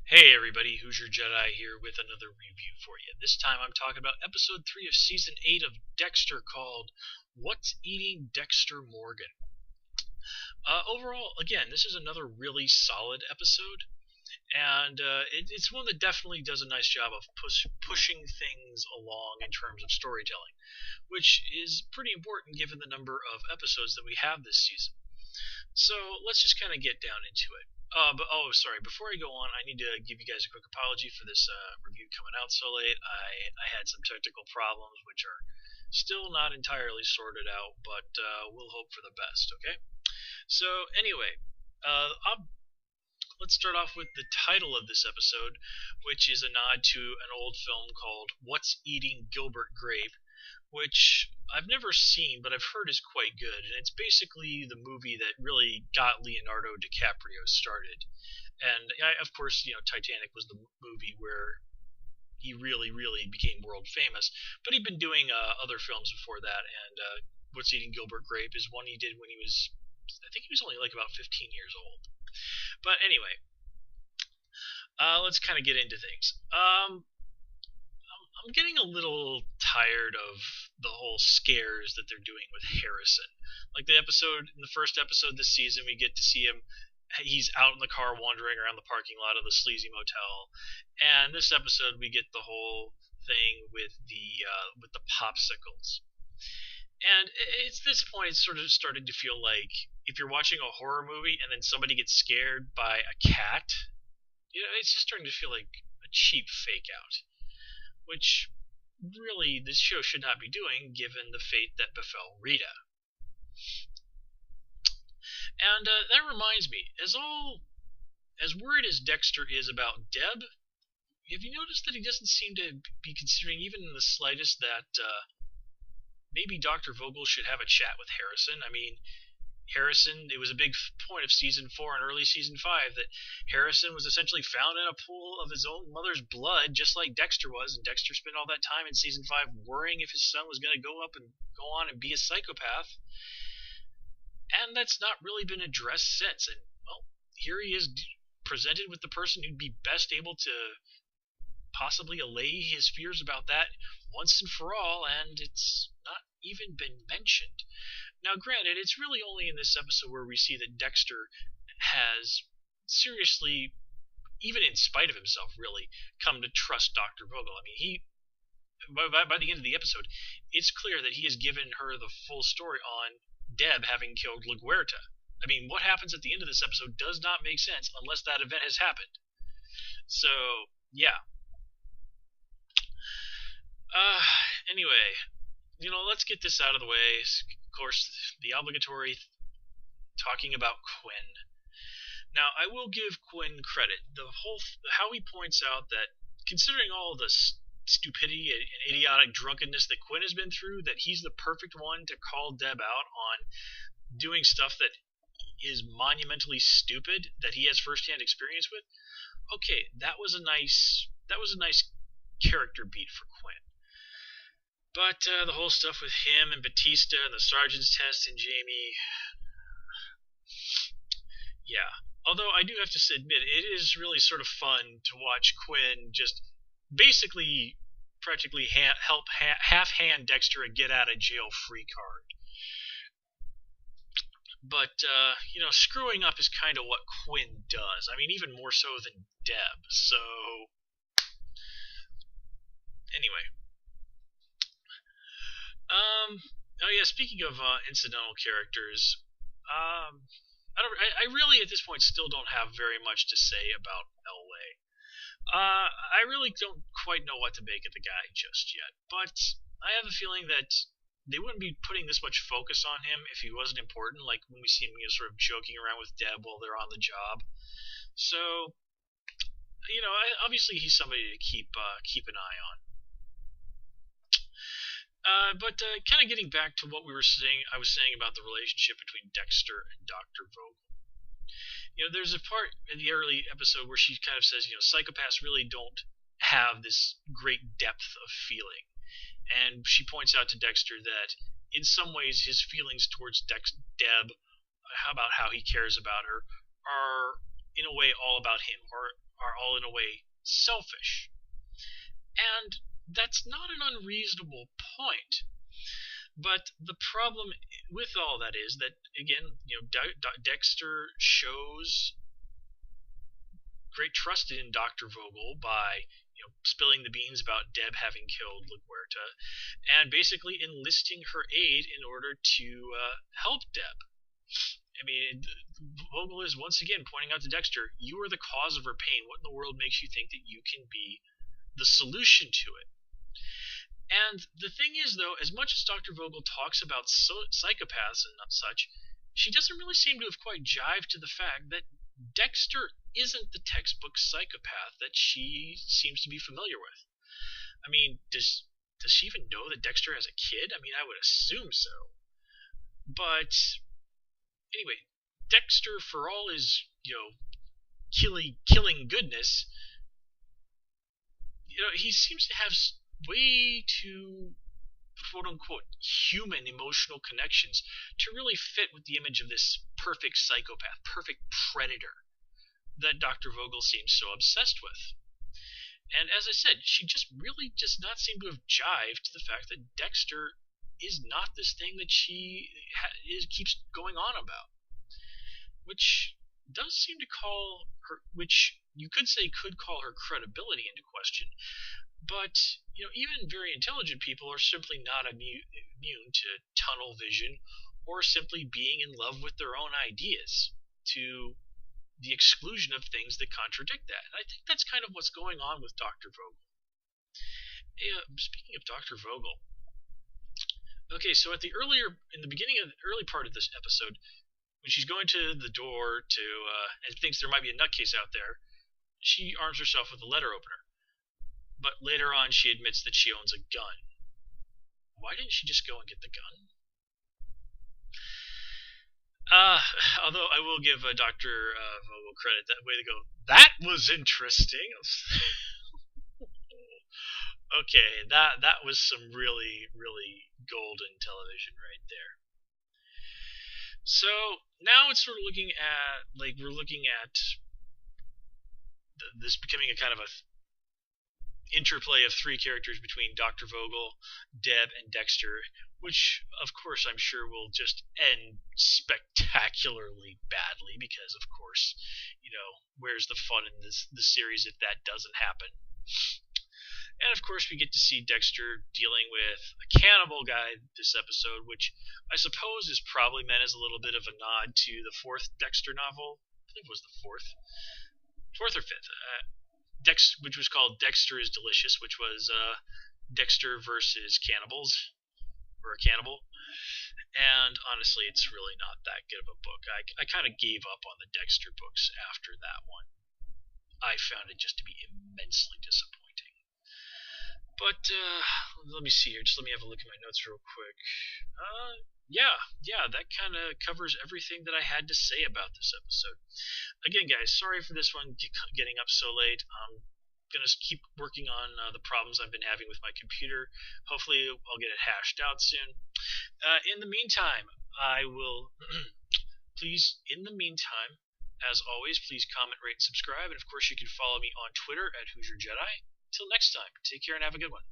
Hey everybody, Who's Your Jedi here with another review for you. This time I'm talking about episode 3 of season 8 of Dexter called What's Eating Dexter Morgan. Overall, again, this is another really solid episode, and it's one that definitely does a nice job of pushing things along in terms of storytelling, which is pretty important given the number of episodes that we have this season. So let's just kind of get down into it. Sorry. Before I go on, I need to give you guys a quick apology for this review coming out so late. I had some technical problems which are still not entirely sorted out, but we'll hope for the best. Okay. So anyway, let's start off with the title of this episode, which is a nod to an old film called What's Eating Gilbert Grape, which I've never seen, but I've heard is quite good. And it's basically the movie that really got Leonardo DiCaprio started. And of course, Titanic was the movie where he really became world famous. But he'd been doing other films before that, and What's Eating Gilbert Grape is one he did when he was, I think he was only like about 15 years old. But anyway, let's kind of get into things. I'm getting a little tired of the whole scares that they're doing with Harrison. Like in the first episode this season, we get to see him. He's out in the car wandering around the parking lot of the sleazy motel, and this episode we get the whole thing with the popsicles. And it's this point, it's sort of starting to feel like if you're watching a horror movie and then somebody gets scared by a cat, it's just starting to feel like a cheap fake out, which really this show should not be doing given the fate that befell Rita. And that reminds me, as worried as Dexter is about Deb, have you noticed that he doesn't seem to be considering even in the slightest that maybe Dr. Vogel should have a chat with Harrison? I mean, Harrison, it was a big point of season 4 and early season 5 that Harrison was essentially found in a pool of his own mother's blood, just like Dexter was, and Dexter spent all that time in season 5 worrying if his son was going to go on and be a psychopath. And that's not really been addressed since. And, well, here he is presented with the person who'd be best able to possibly allay his fears about that once and for all, and it's not even been mentioned. Now, granted, it's really only in this episode where we see that Dexter has seriously, even in spite of himself, really come to trust Dr. Vogel. I mean, by the end of the episode, it's clear that he has given her the full story on Deb having killed LaGuerta. I mean, what happens at the end of this episode does not make sense unless that event has happened. So, yeah. Anyway, let's get this out of the way. Of course, the obligatory talking about Quinn. Now, I will give Quinn credit. How he points out that considering all the stupidity and idiotic drunkenness that Quinn has been through, that he's the perfect one to call Deb out on doing stuff that is monumentally stupid that he has firsthand experience with. Okay, that was a nice character beat for Quinn. But the whole stuff with him and Batista and the sergeant's test and Jamie, yeah. Although I do have to admit, it is really sort of fun to watch Quinn just basically practically half-hand Dexter a get-out-of-jail-free card. But, screwing up is kind of what Quinn does. I mean, even more so than Deb. So, anyway. Oh yeah, speaking of incidental characters, I really at this point still don't have very much to say about Elway. I really don't quite know what to make of the guy just yet, but I have a feeling that they wouldn't be putting this much focus on him if he wasn't important, like when we see him sort of joking around with Deb while they're on the job. So, obviously he's somebody to keep an eye on. But kind of getting back to what I was saying about the relationship between Dexter and Dr. Vogel. There's a part in the early episode where she kind of says, psychopaths really don't have this great depth of feeling. And she points out to Dexter that in some ways his feelings towards Deb, about how he cares about her, are in a way all about him, or are all in a way selfish. And that's not an unreasonable point. But the problem with all that is that, again, Dexter shows great trust in Dr. Vogel by spilling the beans about Deb having killed LaGuerta, and basically enlisting her aid in order to help Deb. I mean, Vogel is once again pointing out to Dexter, you are the cause of her pain. What in the world makes you think that you can be the solution to it? And the thing is, though, as much as Dr. Vogel talks about psychopaths and such, she doesn't really seem to have quite jived to the fact that Dexter isn't the textbook psychopath that she seems to be familiar with. I mean, does she even know that Dexter has a kid? I mean, I would assume so. But anyway, Dexter, for all his killing goodness, he seems to have way too quote-unquote human emotional connections to really fit with the image of this perfect psychopath, perfect predator that Dr. Vogel seems so obsessed with. And as I said, she just really does not seem to have jived to the fact that Dexter is not this thing that she keeps going on about, which does seem to call her, which you could say could call her credibility into question. But, even very intelligent people are simply not immune to tunnel vision or simply being in love with their own ideas to the exclusion of things that contradict that. And I think that's kind of what's going on with Dr. Vogel. Speaking of Dr. Vogel, okay, so in the beginning of the early part of this episode, when she's going to the door and thinks there might be a nutcase out there, she arms herself with a letter opener. But later on, she admits that she owns a gun. Why didn't she just go and get the gun? Although I will give Dr. Vogel credit, that way to go, that was interesting. Okay, that was some really, really golden television right there. So now it's sort of looking at this becoming a kind of a interplay of three characters between Dr. Vogel, Deb, and Dexter, which, of course, I'm sure will just end spectacularly badly because, of course, where's the fun in the series if that doesn't happen? And, of course, we get to see Dexter dealing with a cannibal guy this episode, which I suppose is probably meant as a little bit of a nod to the fourth Dexter novel. I think it was the fourth or fifth. Which was called Dexter is Delicious, which was Dexter versus cannibals, or a cannibal. And honestly, it's really not that good of a book. I kind of gave up on the Dexter books after that one. I found it just to be immensely disappointing. But let me see here. Just let me have a look at my notes real quick. Yeah, that kind of covers everything that I had to say about this episode. Again, guys, sorry for this one getting up so late. I'm going to keep working on the problems I've been having with my computer. Hopefully, I'll get it hashed out soon. In the meantime, as always, please comment, rate, and subscribe. And, of course, you can follow me on Twitter at Hoosier Jedi. Till next time, take care and have a good one.